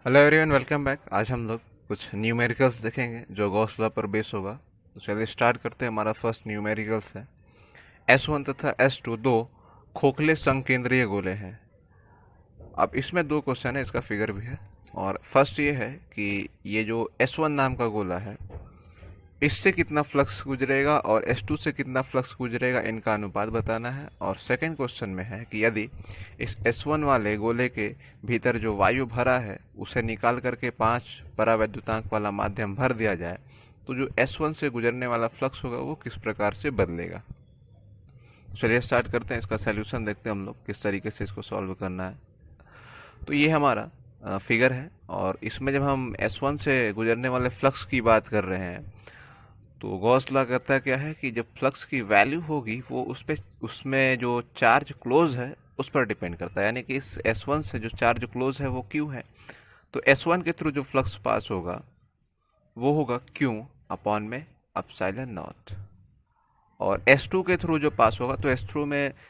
Hello everyone, welcome back. आज हम लोग कुछ न्यूमेरिकल्स देखेंगे जो गॉस लॉ पर बेस होगा। तो चलिए स्टार्ट करते हैं। हमारा फर्स्ट न्यूमेरिकल्स है S1 तथा S2 दो खोखले संकेंद्रीय गोले हैं। अब इसमें दो क्वेश्चन है, इसका फिगर भी है। और फर्स्ट ये है कि ये जो S1 नाम का गोला है, इससे कितना फ्लक्स गुजरेगा और S2 से कितना फ्लक्स गुजरेगा, इनका अनुपात बताना है। और सेकंड क्वेश्चन में है कि यदि इस S1 वाले गोले के भीतर जो वायु भरा है उसे निकाल करके 5 परावैद्युतांक वाला माध्यम भर दिया जाए तो जो S1 से गुजरने वाला फ्लक्स होगा वो किस प्रकार से बदलेगा। चलिए स्टार्ट करते हैं। इसका सॉल्यूशन देखते हैं हम लोग किस तरीके से इसको सॉल्व करना है। तो ये हमारा फिगर है और इसमें जब हम S1 से गुजरने वाले फ्लक्स की बात कर रहे हैं तो गॉस लॉ कहता है क्या है कि जब फ्लक्स की वैल्यू होगी वो उस पे उसमें जो चार्ज क्लोज है उस पर डिपेंड करता है। यानी कि इस S1 से जो चार्ज क्लोज है वो Q है। तो S1 के थ्रू जो फ्लक्स पास होगा वो होगा Q अपॉन में एप्सिलॉन नॉट। और S2 के थ्रू जो पास होगा तो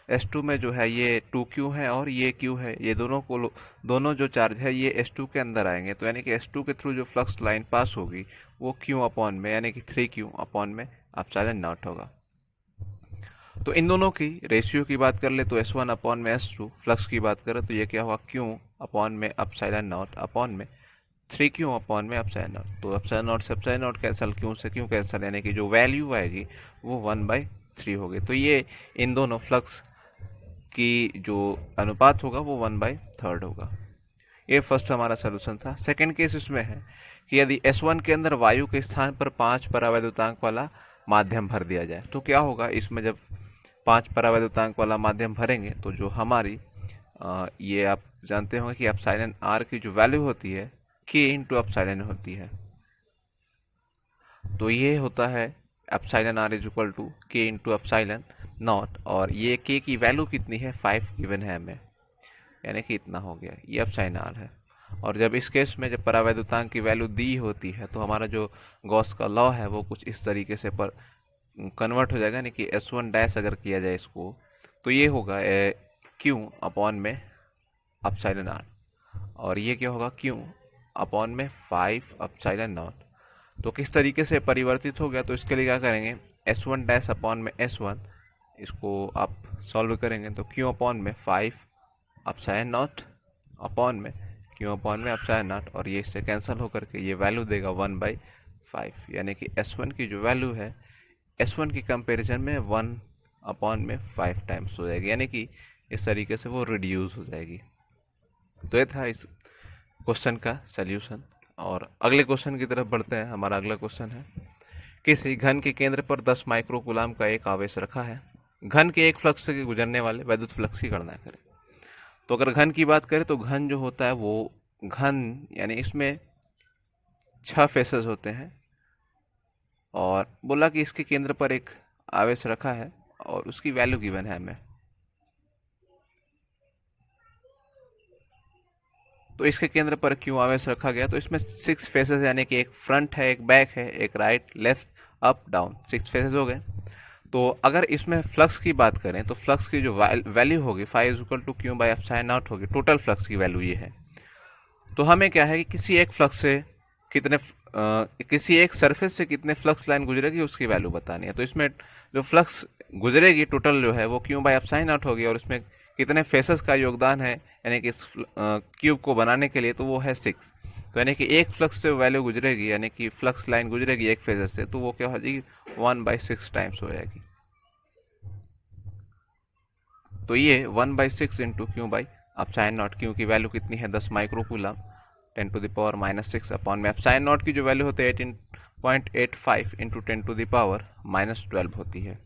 S2 में जो है ये 2Q है और ये Q है। ये दोनों जो चार्ज है ये S2 के अंदर आएंगे। तो यानी कि S2 के थ्रू जो फ्लक्स लाइन पास होगी वो Q अपॉन में यानी कि 3Q अपॉन में एप्सिलॉन नॉट होगा। तो इन दोनों की रेशियो की बात कर ले तो S1 अपॉन में S2, फ्लक्स की बात करें तो ये क्या हुआ Q अपॉन में एप्सिलॉन नॉट अपॉन में 3Q अपॉन में एप्सिलॉन नॉट। तो एप्सिलॉन नॉट से एप्सिलॉन नॉट कैंसिल, Q से Q कैंसिल, यानी कि जो वैल्यू आएगी वो 1/3 होगी। तो ये इन दोनों फ्लक्स की जो अनुपात होगा वो 1/3 होगा। ये फर्स्ट हमारा सोल्यूशन था। सेकंड केस इसमें है कि यदि S1 के अंदर वायु के स्थान पर 5 परावैद्युतांक वाला माध्यम भर दिया जाए तो क्या होगा। इसमें जब 5 परावैद्युतांक वाला माध्यम भरेंगे तो जो हमारी ये आप जानते होंगे कि एप्सिलॉन आर की जो वैल्यू होती है K इंटू एप्सिलॉन होती है। तो ये होता है epsilon R is equal to K into epsilon not. और ये K की वैल्यू कितनी है, 5 गिवन है हमें, यानी कि इतना हो गया। ये एप्सिलॉन आर है। और जब इस केस में जब परावैद्युतांक की वैल्यू दी होती है तो हमारा जो गॉस का लॉ है वो कुछ इस तरीके से पर कन्वर्ट हो जाएगा। यानी कि S1 डैश अगर किया जाए इसको तो ये होगा Q अपॉन में एप्सिलॉन आर। और ये क्या होगा Q अपॉन में 5 एप्सिलॉन नॉट। तो किस तरीके से परिवर्तित हो गया, तो इसके लिए क्या करेंगे, S1 डैश अपॉन में S1, इसको आप सॉल्व करेंगे तो Q अपॉन में 5 एप्सिलॉन नॉट अपॉन में Q अपॉन में एप्सिलॉन नॉट। और ये इससे कैंसिल होकर के ये वैल्यू देगा 1/5। यानी कि S1 की जो वैल्यू है S1 की कंपैरिजन में 1 अपॉन में 5 टाइम्स हो जाएगी, यानी कि इस तरीके से वो रिड्यूस हो जाएगी। तो ये था इस क्वेश्चन का सल्यूशन। और अगले क्वेश्चन की तरफ बढ़ते हैं। हमारा अगला क्वेश्चन है, किसी घन के केंद्र पर 10 माइक्रोकूलाम का एक आवेश रखा है। घन के एक फ्लक्स से गुजरने वाले वैद्युत फ्लक्स की गणना करें। तो अगर घन की बात करें तो घन जो होता है वो घन यानी इसमें 6 फेसेस होते हैं। और बोला कि इसके केंद्र पर एक आवेश रखा है और उसकी वैल्यू गिवन है हमें। तो इसके केंद्र पर क्यों आवेश रखा गया, तो इसमें 6 फेसेस यानी कि एक फ्रंट है, एक बैक है, एक right, left, up, down, 6 faces हो गए। तो अगर इसमें फ्लक्स की बात करें तो फ्लक्स की जो वैल्यू होगी 5 is equal to Q by epsilon not होगी। टोटल फ्लक्स की वैल्यू ये है। तो हमें क्या है कि किसी एक फ्लक्स से किसी एक सरफेस से कितने फ्लक्स लाइन गुजरेगी उसकी वैल्यू बतानी है। तो इसमें जो फ्लक्स गुजरेगी टोटल जो है वो क्यू बाई एप्सिलॉन नॉट होगी। और उसमें कितने फेसेस का योगदान है यानी कि इस क्यूब को बनाने के लिए, तो वो है 6। तो यानी कि एक फ्लक्स से वैल्यू गुजरेगी यानी कि फ्लक्स लाइन गुजरेगी एक फेजेस से, तो वो क्या हो जाएगी 1/6 टाइम्स हो जाएगी। तो ये 1/6 into Q by epsilon not. Q की वैल्यू कितनी है 10 माइक्रोकूलम, 10⁻⁻6 अपॉन में एप्सिलॉन नॉट की जो वैल्यू होती है 18.85 इंटू 10⁻⁻12 होती है।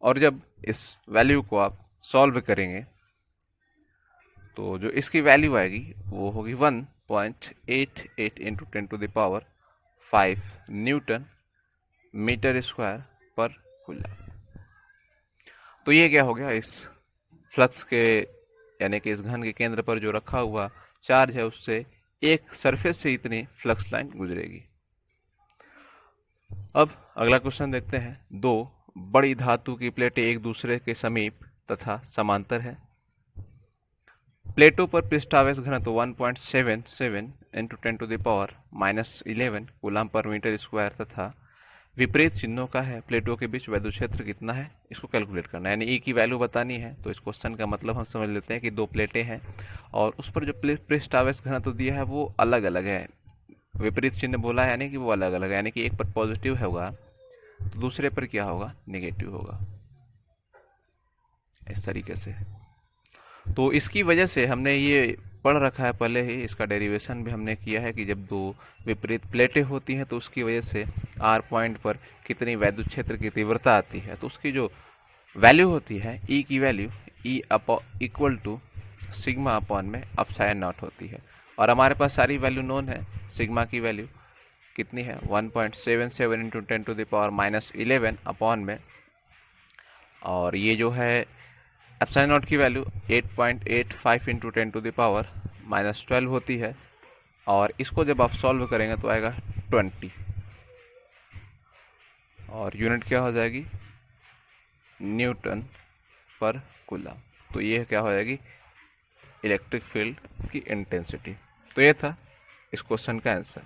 और जब इस वैल्यू को आप सॉल्व करेंगे तो जो इसकी वैल्यू आएगी वो होगी 1.88 इंटू 10⁻5 न्यूटन मीटर स्क्वायर पर कूलम। तो ये क्या हो गया, इस फ्लक्स के यानी कि इस घन के केंद्र पर जो रखा हुआ चार्ज है उससे एक सरफेस से इतनी फ्लक्स लाइन गुजरेगी। अब अगला क्वेश्चन देखते हैं। दो बड़ी धातु की प्लेटें एक दूसरे के समीप तथा समांतर है। प्लेटो पर पृष्ठावेश घनत्व 1.77 इंटू 10⁻⁻11 कूलम पर मीटर स्क्वायर तथा विपरीत चिन्हों का है। प्लेटों के बीच वैद्युत क्षेत्र कितना है, इसको कैलकुलेट करना है, यानी ई की वैल्यू बतानी है। तो इस क्वेश्चन का मतलब हम समझ लेते हैं कि दो प्लेटें हैं और उस पर जो पृष्ठावेश घनत्व दिया है वो अलग अलग है। विपरीत चिन्ह बोला है यानी कि वो अलग अलग है, यानी कि एक पर पॉजिटिव होगा तो दूसरे पर क्या होगा, नेगेटिव होगा, इस तरीके से। तो इसकी वजह से हमने ये पढ़ रखा है पहले ही, इसका डेरिवेशन भी हमने किया है कि जब दो विपरीत प्लेटें होती हैं तो उसकी वजह से आर पॉइंट पर कितनी वैद्युत क्षेत्र की तीव्रता आती है। तो उसकी जो वैल्यू होती है ई की value E equal to sigma upon में अपसाइन नॉट होती है। और हमारे पास सारी वैल्यू नोन है। सिग्मा की वैल्यू कितनी है 1.77 इंटू 10⁻⁻11 अपॉन में, और ये जो है एप्सिलॉन नॉट की वैल्यू 8.85 इंटू 10⁻⁻12 होती है। और इसको जब आप सॉल्व करेंगे तो आएगा 20 और यूनिट क्या हो जाएगी, न्यूटन पर कूलम। तो ये क्या हो जाएगी, इलेक्ट्रिक फील्ड की इंटेंसिटी। तो ये था इस क्वेश्चन का आंसर।